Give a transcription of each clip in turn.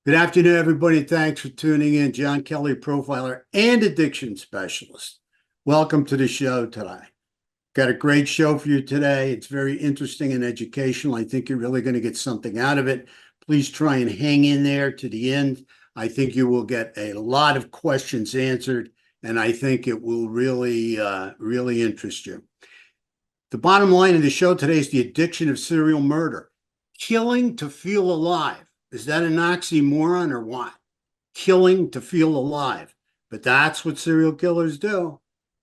Good afternoon, everybody. Thanks for tuning in. John Kelly, profiler and addiction specialist. Welcome to the show today. Got a great show for you today. It's very interesting and educational. I think you're really going to get something out of it. Please try and hang in there to the end. I think you will get a lot of questions answered, and I think it will really interest you. The bottom line of the show today is the addiction of serial murder. Killing to feel alive. Is that an oxymoron or what? Killing to feel alive. But that's what serial killers do.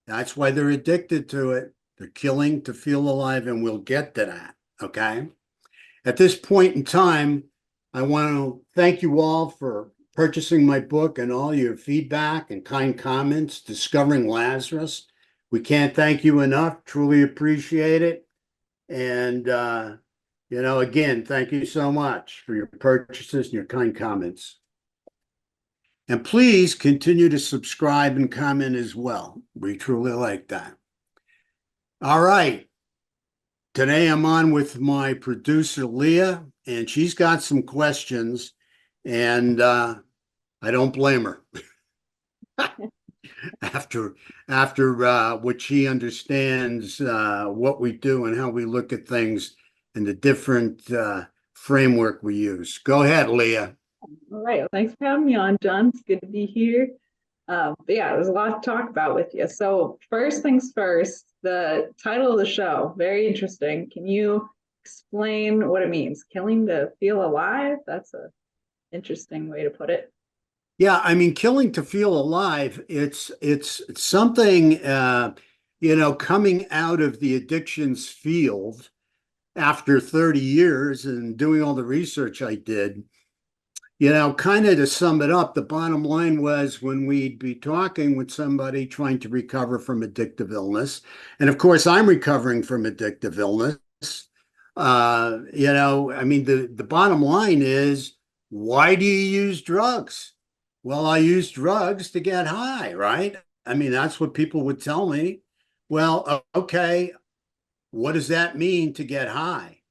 That's why they're addicted to it. They're killing to feel alive, and we'll get to that, okay? At this point in time, I want to thank you all for purchasing my book and all your feedback and kind comments, Discovering Lazarus. We can't thank you enough. Truly appreciate it. And, again, thank you so much for your purchases and your kind comments. And please continue to subscribe and comment as well. We truly like that. All right. Today I'm on with my producer, Leah, and she's got some questions, and I don't blame her. After what she understands, what we do and how we look at things and the different framework we use. Go ahead, Leah. All right. Well, thanks for having me on, John. It's good to be here. But yeah, there's a lot to talk about with you. So first things first, the title of the show, very interesting. Can you explain what it means? Killing to feel alive? That's an interesting way to put it. Yeah, I mean, killing to feel alive, it's something, coming out of the addictions field after 30 years and doing all the research I did. Kind of to sum it up, the bottom line was when we'd be talking with somebody trying to recover from addictive illness, and of course, I'm recovering from addictive illness. The bottom line is, why do you use drugs? Well, I use drugs to get high, right? I mean, that's what people would tell me. Well, okay, what does that mean to get high?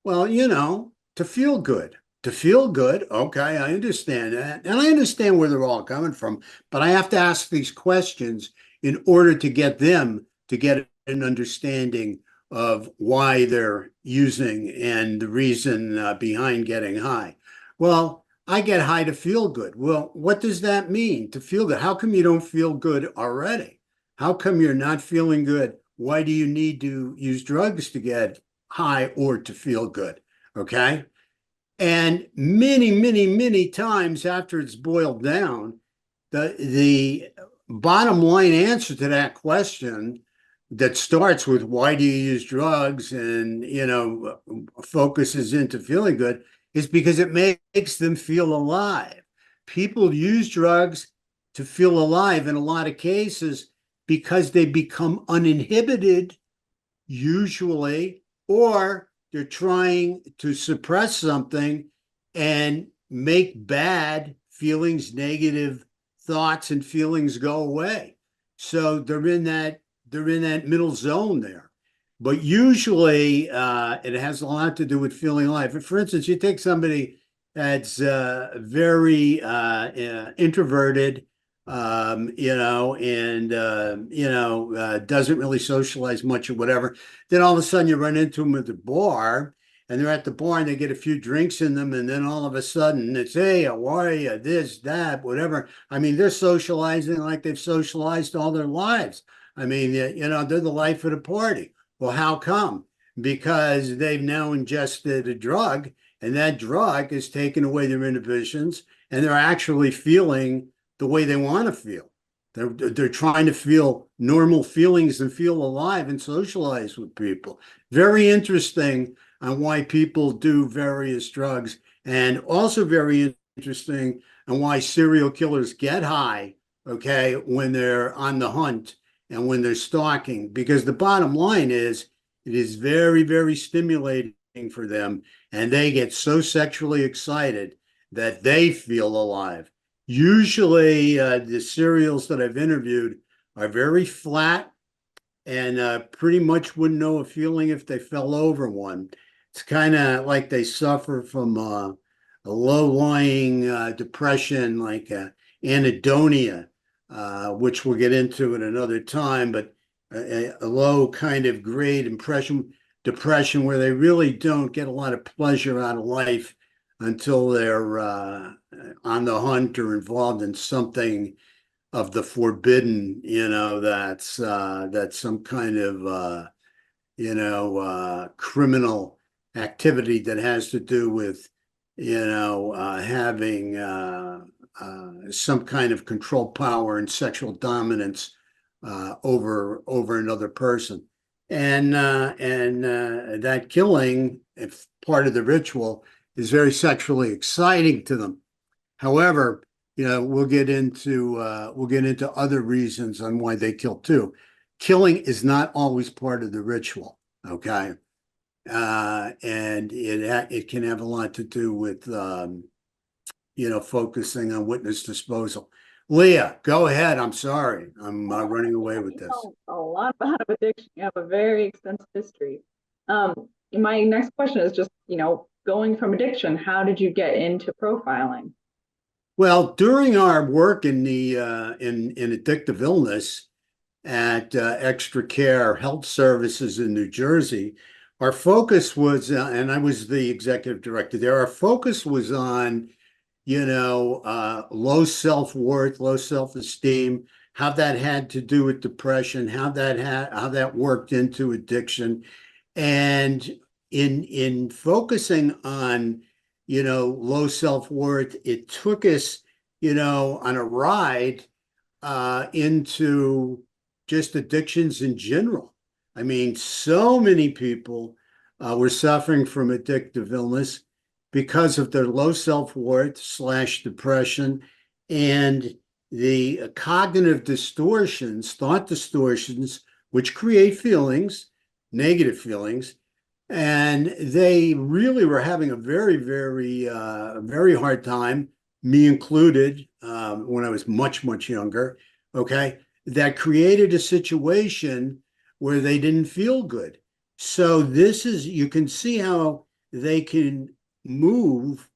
Well, to feel good. To feel good, okay, I understand that. And I understand where they're all coming from, but I have to ask these questions in order to get them to get an understanding of why they're using and the reason behind getting high. Well, I get high to feel good. Well, what does that mean to feel good? How come you don't feel good already? How come you're not feeling good? Why do you need to use drugs to get high or to feel good? Okay. And many times after it's boiled down, the bottom line answer to that question that starts with why do you use drugs and focuses into feeling good is because it makes them feel alive. People use drugs to feel alive in a lot of cases because they become uninhibited, usually, or they're trying to suppress something and make bad feelings, negative thoughts and feelings go away. So they're in that middle zone there. But usually it has a lot to do with feeling alive. For instance, you take somebody that's very introverted, doesn't really socialize much or whatever. Then all of a sudden you run into them at the bar, and they're at the bar and they get a few drinks in them, and then all of a sudden it's, hey, how are you? This, that, whatever. I mean, they're socializing like they've socialized all their lives. I mean, they're the life of the party. Well, how come? Because they've now ingested a drug, and that drug has taken away their inhibitions, and they're actually feeling the way they want to feel. They're trying to feel normal feelings and feel alive and socialize with people. Very interesting on why people do various drugs, and also very interesting on why serial killers get high, okay, when they're on the hunt and when they're stalking. Because the bottom line is, it is very stimulating for them, and they get so sexually excited that they feel alive. Usually, the serials that I've interviewed are very flat and pretty much wouldn't know a feeling if they fell over one. It's kind of like they suffer from low-lying depression like anhedonia, which we'll get into at another time, but a low kind of grade depression where they really don't get a lot of pleasure out of life until they're on the hunt or involved in something of the forbidden, that's some kind of criminal activity that has to do with, having some kind of control power and sexual dominance over another person. And that killing, if part of the ritual, is very sexually exciting to them. However, we'll get into other reasons on why they kill too. Killing is not always part of the ritual, okay? And it can have a lot to do with focusing on witness disposal. Leah, go ahead. I'm sorry. I'm running away with this. A lot about addiction. You have a very extensive history. My next question is just, going from addiction, how did you get into profiling? Well, during our work in the in addictive illness at Extra Care Health Services in New Jersey, our focus was, and I was the executive director there. Our focus was on, low self-worth, low self-esteem, how that had to do with depression, how that worked into addiction, and in focusing on low self-worth, it took us, on a ride into just addictions in general. I mean, so many people were suffering from addictive illness because of their low self-worth / depression and the cognitive distortions, thought distortions, which create feelings, negative feelings. And they really were having a very, very, very hard time, me included, when I was much, much younger. Okay. That created a situation where they didn't feel good. So you can see how they can move,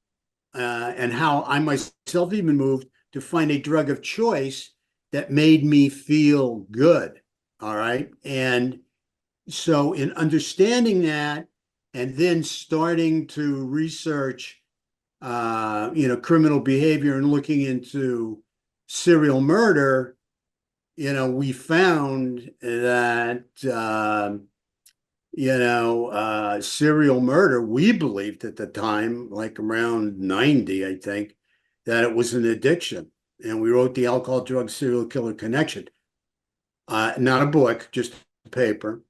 and how I myself even moved to find a drug of choice that made me feel good. All right. And so in understanding that, and then starting to research, criminal behavior and looking into serial murder, we found that, serial murder, we believed at the time, like around 90, I think, that it was an addiction. And we wrote the Alcohol Drug Serial Killer Connection. Not a book, just paper.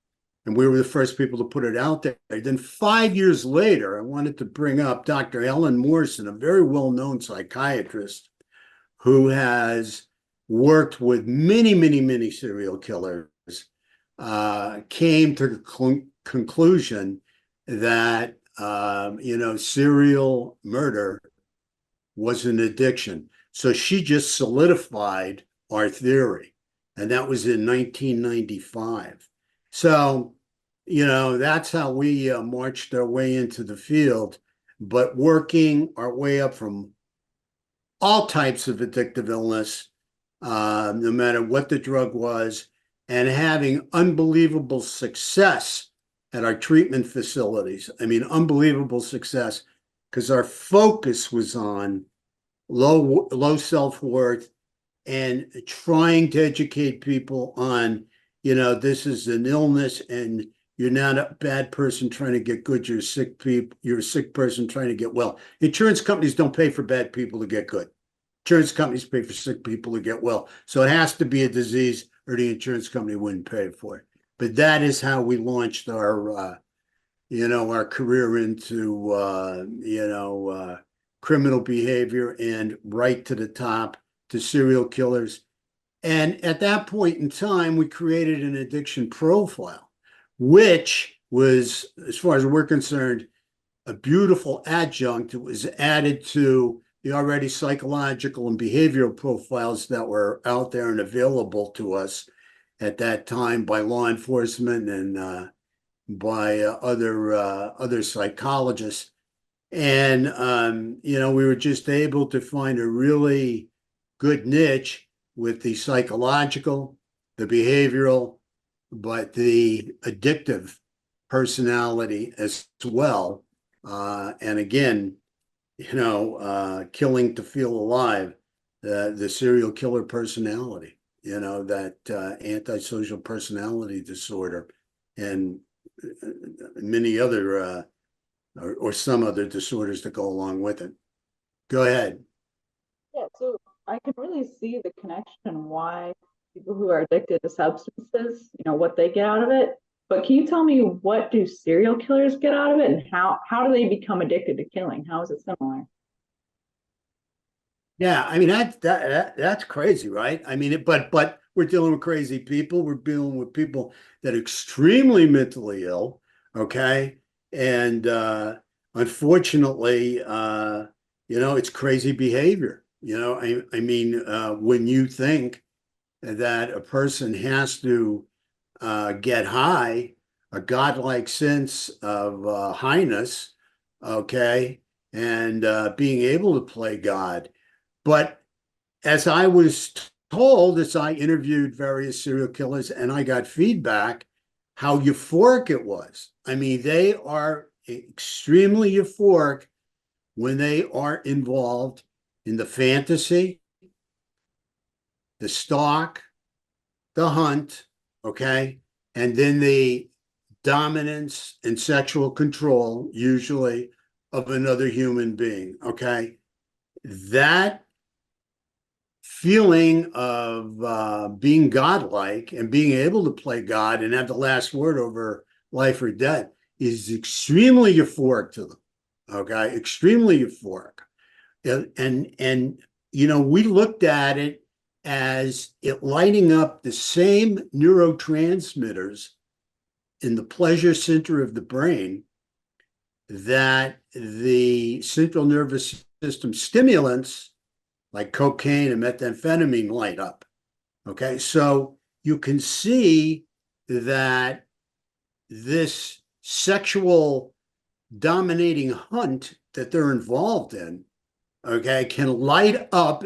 And we were the first people to put it out there. Then 5 years later, I wanted to bring up Dr. Ellen Morrison, a very well-known psychiatrist who has worked with many, many, many serial killers, came to the conclusion that, serial murder was an addiction. So she just solidified our theory. And that was in 1995. So, that's how we marched our way into the field, but working our way up from all types of addictive illness, no matter what the drug was, and having unbelievable success at our treatment facilities. I mean, unbelievable success, because our focus was on low self-worth and trying to educate people on, this is an illness and you're not a bad person trying to get good. You're a sick person trying to get well. Insurance companies don't pay for bad people to get good. Insurance companies pay for sick people to get well. So it has to be a disease or the insurance company wouldn't pay for it. But that is how we launched our career into, criminal behavior and right to the top to serial killers. And at that point in time, we created an addiction profile, which was, as far as we're concerned, a beautiful adjunct. It was added to the already psychological and behavioral profiles that were out there and available to us at that time by law enforcement and by other psychologists. And, we were just able to find a really good niche with the psychological, the behavioral, but the addictive personality as well. And again, killing to feel alive, the serial killer personality, that antisocial personality disorder, and many other or some other disorders that go along with it. Go ahead. Yeah, so I can really see the connection why people who are addicted to substances, what they get out of it. But can you tell me, what do serial killers get out of it, and how do they become addicted to killing? How is it similar? Yeah, I mean that's crazy, right? I mean, but we're dealing with crazy people. We're dealing with people that are extremely mentally ill, okay? And unfortunately, it's crazy behavior. I mean, when you think that a person has to get high, a godlike sense of highness, okay, and being able to play God. But as I was told, as I interviewed various serial killers and I got feedback, how euphoric it was. I mean, they are extremely euphoric when they are involved in the fantasy, the stalk, the hunt, okay, and then the dominance and sexual control, usually of another human being, okay. That feeling of being godlike and being able to play God and have the last word over life or death is extremely euphoric to them. Okay, extremely euphoric, and we looked at it as it lighting up the same neurotransmitters in the pleasure center of the brain that the central nervous system stimulants like cocaine and methamphetamine light up. Okay, so you can see that this sexual dominating hunt that they're involved in, okay, can light up,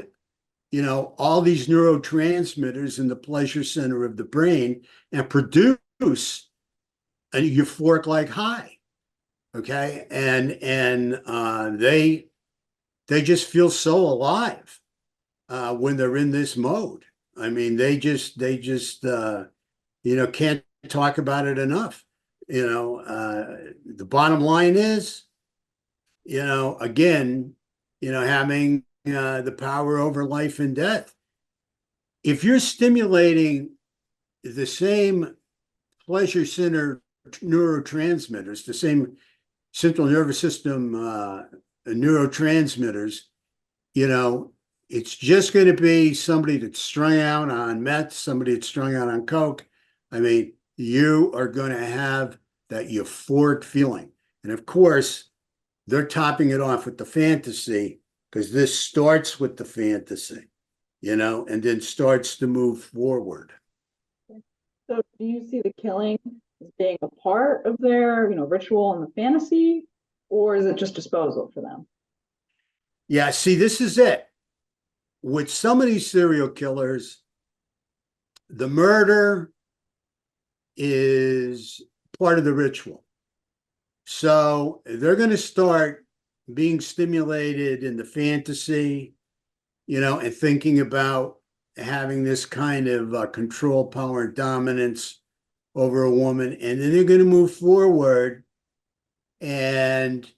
all these neurotransmitters in the pleasure center of the brain and produce a euphoric like high. Okay, and they just feel so alive when they're in this mode. I mean, they just can't talk about it enough. The bottom line is, again, having the power over life and death. If you're stimulating the same pleasure center neurotransmitters, the same central nervous system neurotransmitters, you know, it's just going to be somebody that's strung out on meth, somebody that's strung out on coke. I mean, you are going to have that euphoric feeling. And of course, they're topping it off with the fantasy because this starts with the fantasy, and then starts to move forward. So do you see the killing as being a part of their, ritual and the fantasy, or is it just disposal for them? Yeah, see, this is it. With some of these serial killers, the murder is part of the ritual. So they're going to start being stimulated in the fantasy, and thinking about having this kind of control, power, and dominance over a woman. And then they're going to move forward and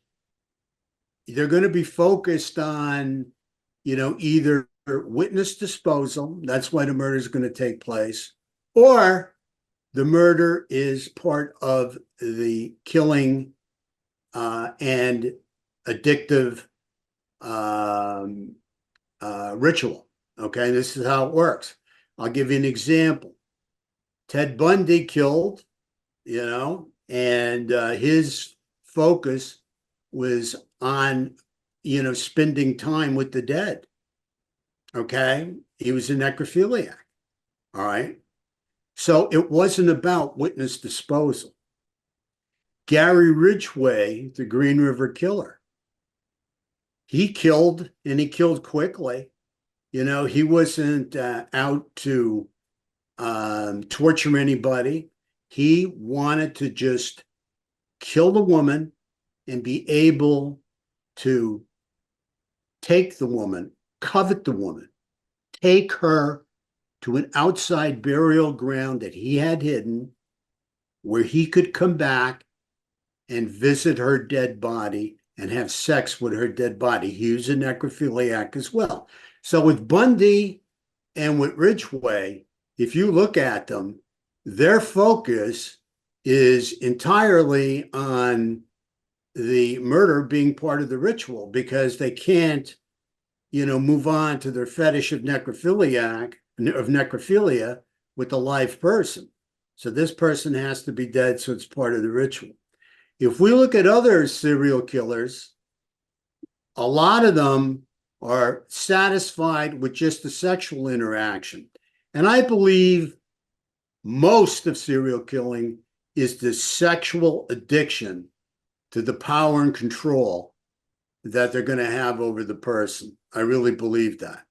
they're going to be focused on, either witness disposal, that's why the murder is going to take place, or the murder is part of the killing and addictive ritual. Okay, this is how it works. I'll give you an example. Ted Bundy killed, and his focus was on, spending time with the dead. Okay, he was a necrophiliac. All right. So it wasn't about witness disposal. Gary Ridgway, the Green River Killer, He killed, and he killed quickly. He wasn't out to torture anybody. He wanted to just kill the woman and be able to take the woman, covet the woman, take her to an outside burial ground that he had hidden where he could come back and visit her dead body and have sex with her dead body. He was a necrophiliac as well. So with Bundy and with Ridgway, if you look at them, their focus is entirely on the murder being part of the ritual because they can't, move on to their fetish of necrophilia with a live person. So this person has to be dead, so it's part of the ritual. If we look at other serial killers, a lot of them are satisfied with just the sexual interaction. And I believe most of serial killing is the sexual addiction to the power and control that they're going to have over the person. I really believe that.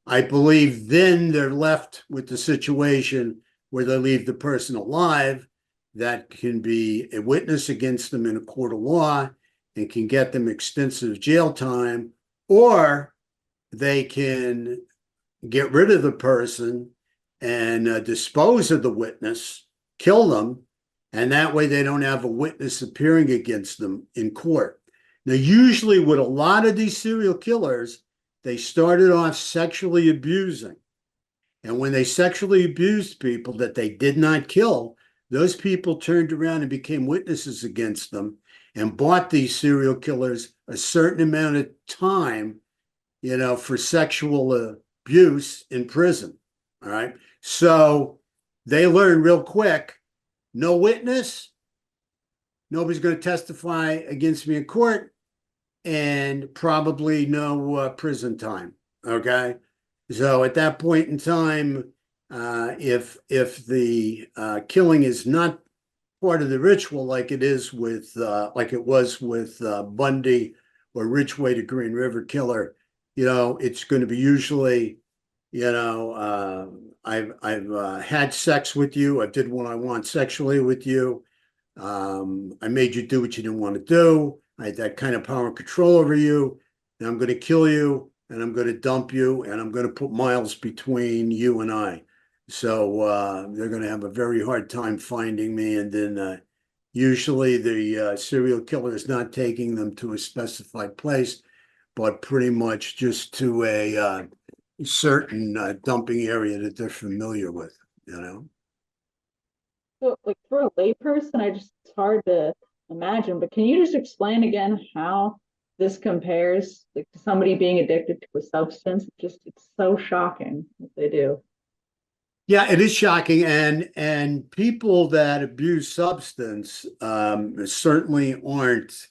I believe then they're left with the situation where they leave the person alive that can be a witness against them in a court of law and can get them extensive jail time, or they can get rid of the person and dispose of the witness, kill them, and that way they don't have a witness appearing against them in court. Now, usually with a lot of these serial killers, they started off sexually abusing. And when they sexually abused people that they did not kill, those people turned around and became witnesses against them and bought these serial killers a certain amount of time, for sexual abuse in prison. All right. So they learned real quick, no witness, nobody's going to testify against me in court, and probably no prison time. Okay. So at that point in time, if the killing is not part of the ritual like it is with like it was with Bundy or Ridgway, the Green River Killer, it's going to be usually, I've had sex with you. I did what I want sexually with you. I made you do what you didn't want to do. I had that kind of power and control over you. And I'm going to kill you, and I'm going to dump you, and I'm going to put miles between you and I. So they're going to have a very hard time finding me. And then usually the serial killer is not taking them to a specified place, but pretty much just to a certain dumping area that they're familiar with. So, like for a layperson, it's hard to imagine. But can you just explain again how this compares, like, to somebody being addicted to a substance? It's so shocking what they do. Yeah, it is shocking, and people that abuse substance certainly aren't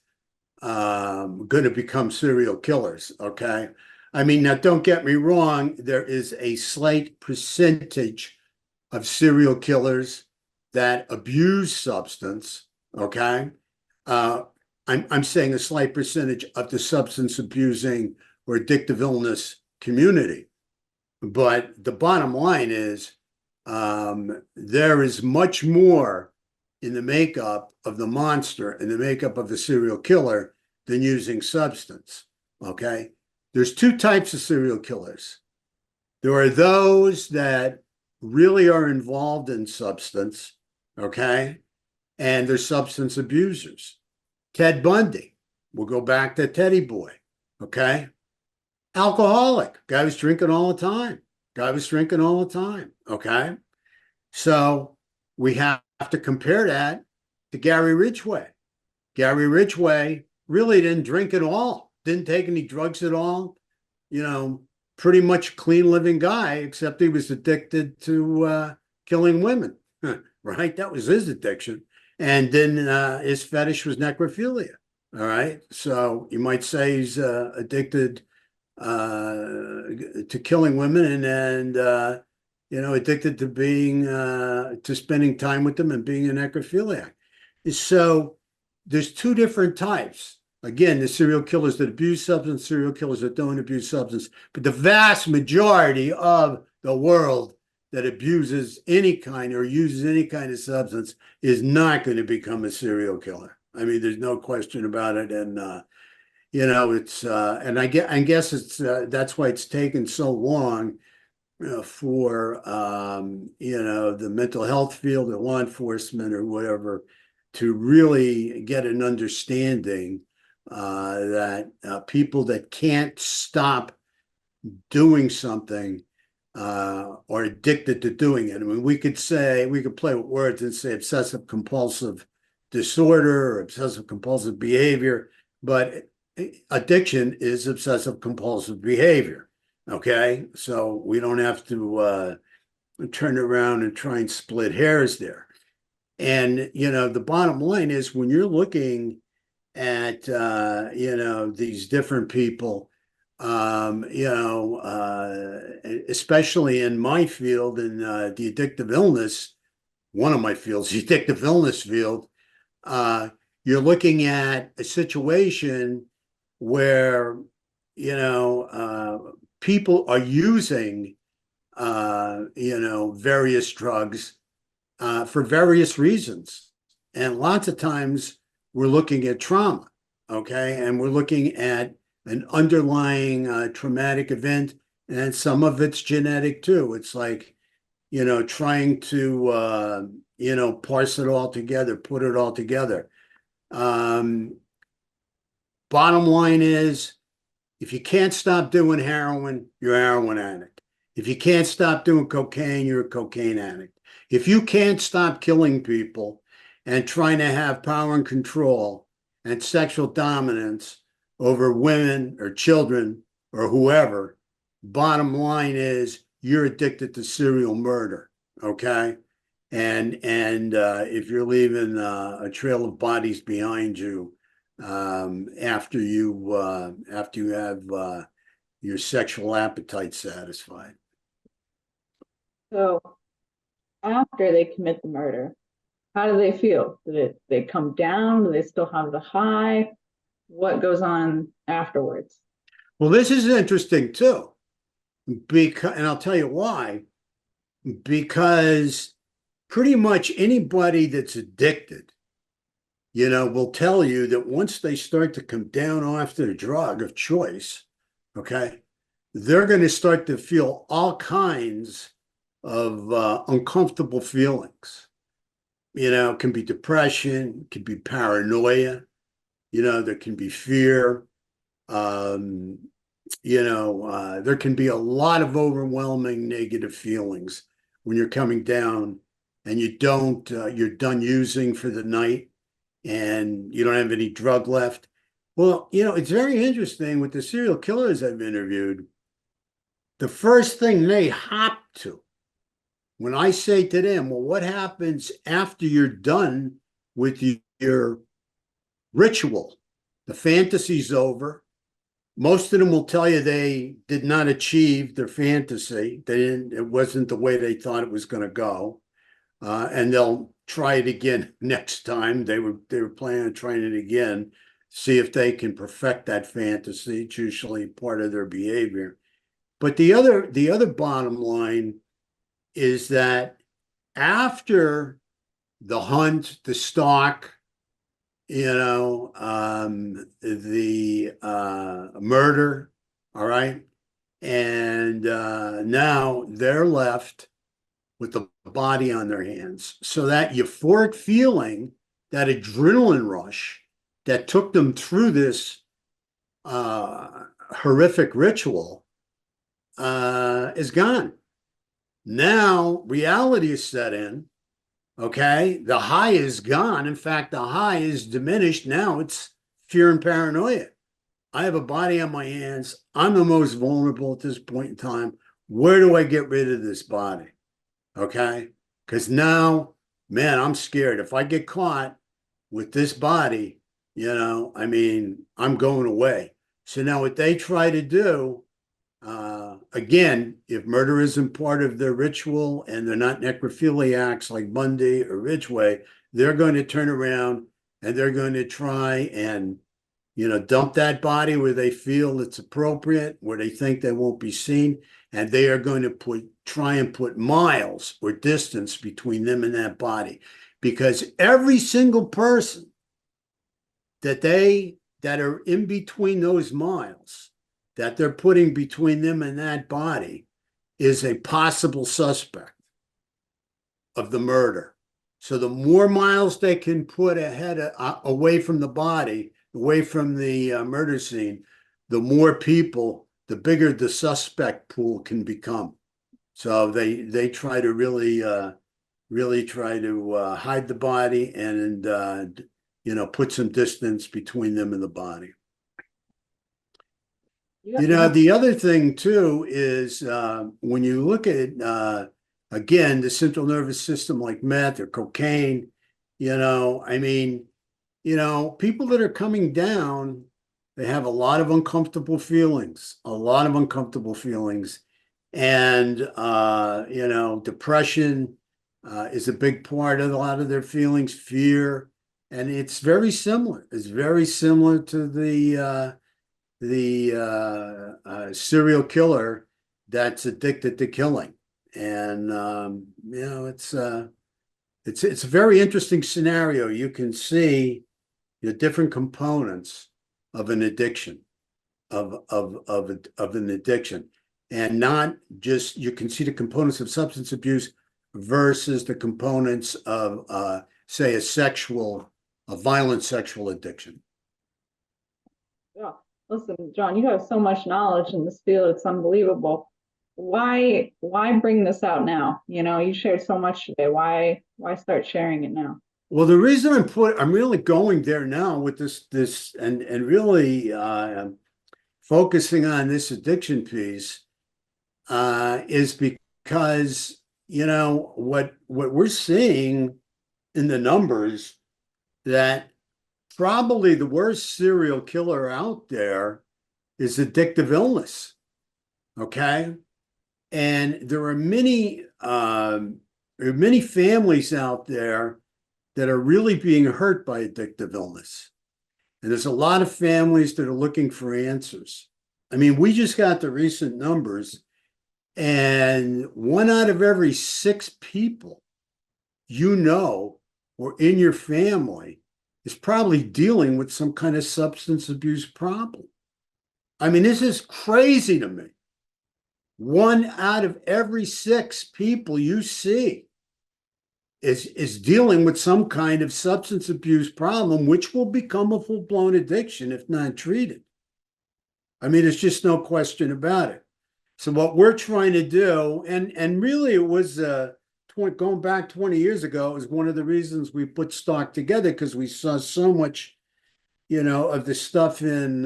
going to become serial killers. Okay, I mean, now don't get me wrong. There is a slight percentage of serial killers that abuse substance. Okay, uh, I'm saying a slight percentage of the substance abusing or addictive illness community. But the bottom line is there is much more in the makeup of the monster and the makeup of the serial killer than using substance. Okay. There's two types of serial killers. There are those that really are involved in substance. Okay. And they're substance abusers. Ted Bundy, we'll go back to Teddy Boy. Okay. Alcoholic, guy was drinking all the time. Okay. So we have to compare that to Gary Ridgway. Gary Ridgway really didn't drink at all, didn't take any drugs at all, pretty much clean living guy, except he was addicted to killing women, right? That was his addiction. And then his fetish was necrophilia. All right. So you might say he's addicted to killing women and addicted to being to spending time with them and being a necrophiliac. So there's two different types. Again, the serial killers that abuse substance, serial killers that don't abuse substance, but the vast majority of the world that abuses any kind or uses any kind of substance is not going to become a serial killer. I mean, there's no question about it. And it's and I guess it's that's why it's taken so long for the mental health field or law enforcement or whatever to really get an understanding that people that can't stop doing something are addicted to doing it. I mean, we could play with words and say obsessive compulsive disorder or obsessive compulsive behavior, but addiction is obsessive compulsive behavior. Okay, so we don't have to turn around and try and split hairs there. And the bottom line is when you're looking at these different people, especially in my field in the addictive illness, one of my fields, the addictive illness field, you're looking at a situation where people are using various drugs for various reasons. And lots of times we're looking at trauma, okay? And we're looking at an underlying traumatic event, and some of it's genetic too. It's like, trying to, parse it all together, put it all together. Bottom line is, if you can't stop doing heroin, you're a heroin addict. If you can't stop doing cocaine, you're a cocaine addict. If you can't stop killing people and trying to have power and control and sexual dominance over women or children or whoever, bottom line is you're addicted to serial murder, okay? And if you're leaving a trail of bodies behind you after you have your sexual appetite satisfied. So after they commit the murder, how do they feel? Do they come down? Do they still have the high? What goes on afterwards? Well, this is interesting too, and I'll tell you why. Because pretty much anybody that's addicted, will tell you that once they start to come down off their drug of choice, okay, they're going to start to feel all kinds of uncomfortable feelings. It can be depression, it can be paranoia, there can be fear. There can be a lot of overwhelming negative feelings when you're coming down and you're done using for the night and you don't have any drug left. Well, it's very interesting with the serial killers I've interviewed. The first thing they hop to when I say to them, well, what happens after you're done with your ritual? The fantasy's over. Most of them will tell you they did not achieve their fantasy. It wasn't the way they thought it was going to go. And they'll try it again next time. They were planning on trying it again, see if they can perfect that fantasy. It's usually part of their behavior. But the other bottom line is that after the hunt, the stalk, the murder, all right, and now they're left with the body on their hands. So that euphoric feeling, that adrenaline rush that took them through this horrific ritual is gone. Now reality is set in. Okay, the high is gone. In fact, the high is diminished. Now it's fear and paranoia. I have a body on my hands. I'm the most vulnerable at this point in time. Where do I get rid of this body? Okay, because now, man, I'm scared. If I get caught with this body, I'm going away. So now what they try to do, again, if murder isn't part of their ritual and they're not necrophiliacs like Bundy or Ridgway, they're going to turn around and they're going to try and, dump that body where they feel it's appropriate, where they think they won't be seen, and they are going to try and put miles or distance between them and that body. Because every single person that are in between those miles that they're putting between them and that body is a possible suspect of the murder. So the more miles they can put away from the body, away from the murder scene, the more people, the bigger the suspect pool can become. So they try to really try to hide the body and put some distance between them and the body. The other thing too is when you look at again the central nervous system like meth or cocaine, people that are coming down, they have a lot of uncomfortable feelings, and depression is a big part of a lot of their feelings, fear, and it's very similar. It's very similar to the serial killer that's addicted to killing. And it's a very interesting scenario. You can see the different components of an addiction, of an addiction, and not just, you can see the components of substance abuse versus the components of say a violent sexual addiction. Yeah. Listen, John, you have so much knowledge in this field. It's unbelievable. Why bring this out now? You shared so much today. Why start sharing it now? Well, the reason I'm really going there now with this and really focusing on this addiction piece is because what we're seeing in the numbers, that probably the worst serial killer out there is addictive illness. Okay. And there are many families out there that are really being hurt by addictive illness. And there's a lot of families that are looking for answers. I mean, we just got the recent numbers, and 1 out of every 6 people or in your family is probably dealing with some kind of substance abuse problem. I mean, this is crazy to me. 1 out of every 6 people you see is dealing with some kind of substance abuse problem, which will become a full-blown addiction if not treated. I mean, there's just no question about it. So what we're trying to do, and really it was going back 20 years ago, is one of the reasons we put Stock together, because we saw so much, of the stuff in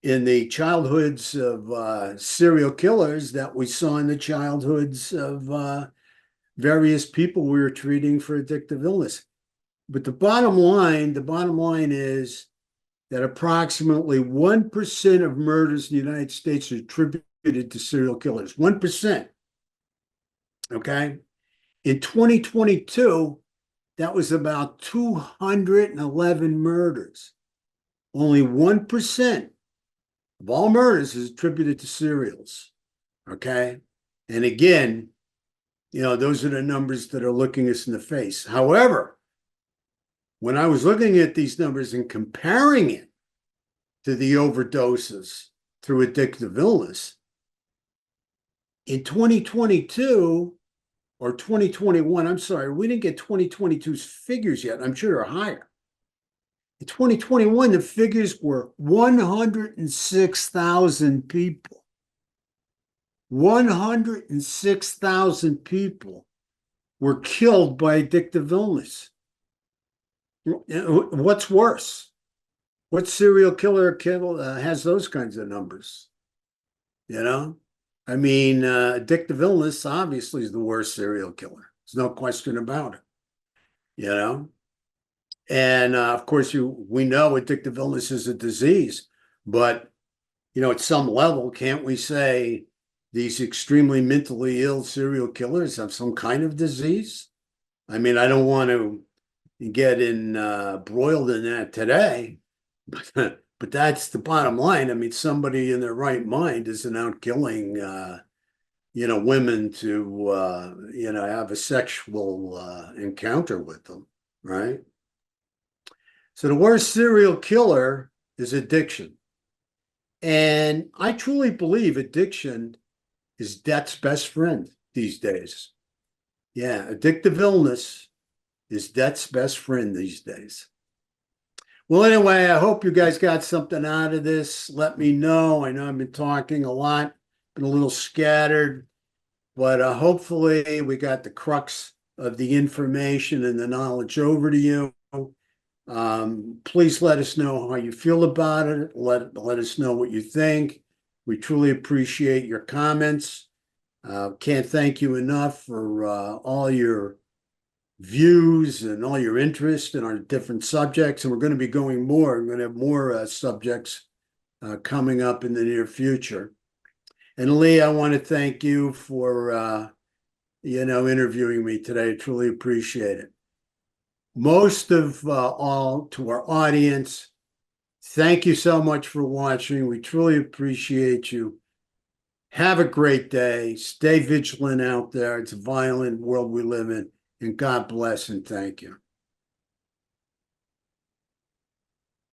the childhoods of serial killers that we saw in the childhoods of various people we were treating for addictive illness. But the bottom line is that approximately 1% of murders in the United States are attributed to serial killers. 1%. Okay. In 2022, that was about 211 murders. Only 1% of all murders is attributed to serials. Okay. And again, those are the numbers that are looking us in the face. However, when I was looking at these numbers and comparing it to the overdoses through addictive illness, in 2022 or 2021, I'm sorry, we didn't get 2022's figures yet. I'm sure they're higher. In 2021, the figures were 106,000 people. 106,000 people were killed by addictive illness. What's worse? What serial killer has those kinds of numbers? I mean, addictive illness obviously is the worst serial killer. There's no question about it. And of course, we know addictive illness is a disease, but at some level, can't we say these extremely mentally ill serial killers have some kind of disease? I mean, I don't want to get embroiled in that today, But that's the bottom line. I mean, somebody in their right mind isn't out killing, women to, have a sexual encounter with them, right? So the worst serial killer is addiction. And I truly believe addiction is death's best friend these days. Yeah, addictive illness is death's best friend these days. Well, anyway, I hope you guys got something out of this. Let me know. I know I've been talking a lot, been a little scattered, but hopefully we got the crux of the information and the knowledge over to you. Please let us know how you feel about it. Let us know what you think. We truly appreciate your comments. Can't thank you enough for all your views and all your interest in our different subjects. And we're going to be going more. We're going to have more subjects coming up in the near future. And Lee, I want to thank you for interviewing me today. I truly appreciate it. Most of all, to our audience, thank you so much for watching. We truly appreciate you. Have a great day. Stay vigilant out there. It's a violent world we live in. And God bless and thank you.